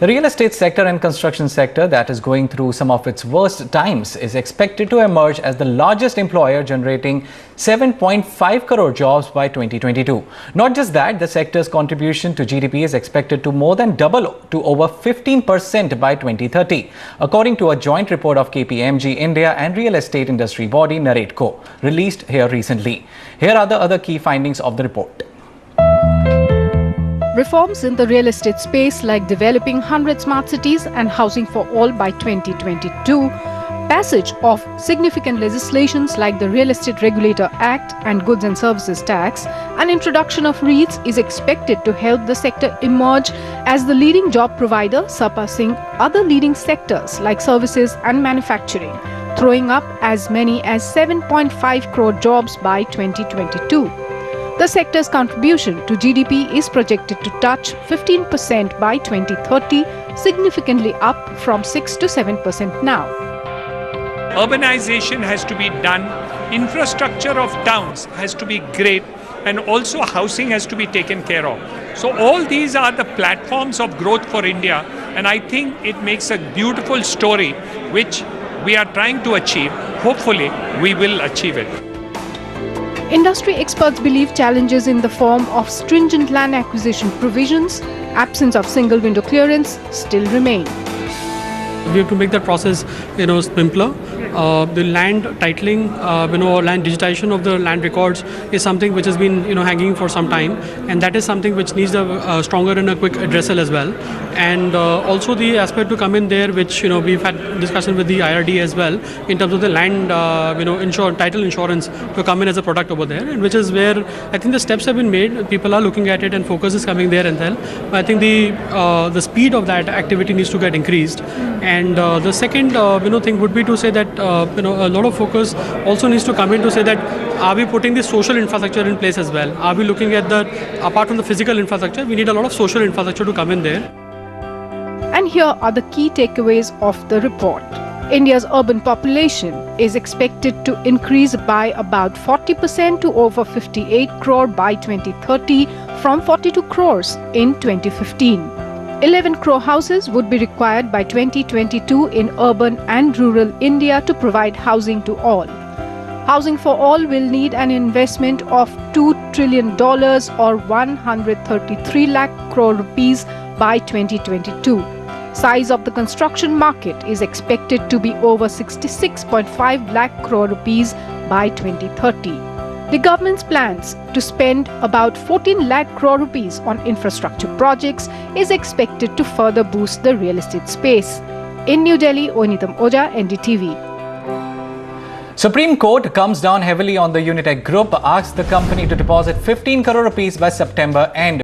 The real estate sector and construction sector that is going through some of its worst times is expected to emerge as the largest employer, generating 7.5 crore jobs by 2022. Not just that, the sector's contribution to GDP is expected to more than double to over 15% by 2030, according to a joint report of KPMG India and real estate industry body Nareit-Co, released here recently. Here are the other key findings of the report. Reforms in the real estate space, like developing 100 smart cities and housing for all by 2022, passage of significant legislations like the Real Estate Regulator Act and Goods and Services Tax, and introduction of REITs is expected to help the sector emerge as the leading job provider, surpassing other leading sectors like services and manufacturing, throwing up as many as 7.5 crore jobs by 2022. The sector's contribution to GDP is projected to touch 15% by 2030, significantly up from 6 to 7% now. Urbanization has to be done, infrastructure of towns has to be great, and also housing has to be taken care of. So all these are the platforms of growth for India, and I think it makes a beautiful story which we are trying to achieve. Hopefully, we will achieve it. Industry experts believe challenges in the form of stringent land acquisition provisions, absence of single window clearance still remain. We have to make that process, simpler. The land titling, land digitization of the land records is something which has been, hanging for some time, and that is something which needs a stronger and a quick addressal as well. And also the aspect to come in there, which we've had discussion with the IRD as well, in terms of the land, title insurance to come in as a product over there, and which is where I think the steps have been made. People are looking at it, and focus is coming there and then. But I think the speed of that activity needs to get increased. And the second, thing would be to say that a lot of focus also needs to come in to say that are we putting the social infrastructure in place as well? Are we looking at apart from the physical infrastructure, we need a lot of social infrastructure to come in there. And here are the key takeaways of the report. India's urban population is expected to increase by about 40% to over 58 crore by 2030 from 42 crores in 2015. 11 crore houses would be required by 2022 in urban and rural India to provide housing to all. Housing for all will need an investment of $2 trillion or 133 lakh crore rupees by 2022. Size of the construction market is expected to be over 66.5 lakh crore rupees by 2030. The government's plans to spend about 14 lakh crore rupees on infrastructure projects is expected to further boost the real estate space. In New Delhi, Onitam Oja, NDTV. Supreme Court comes down heavily on the Unitech Group, asks the company to deposit 15 crore rupees by September end.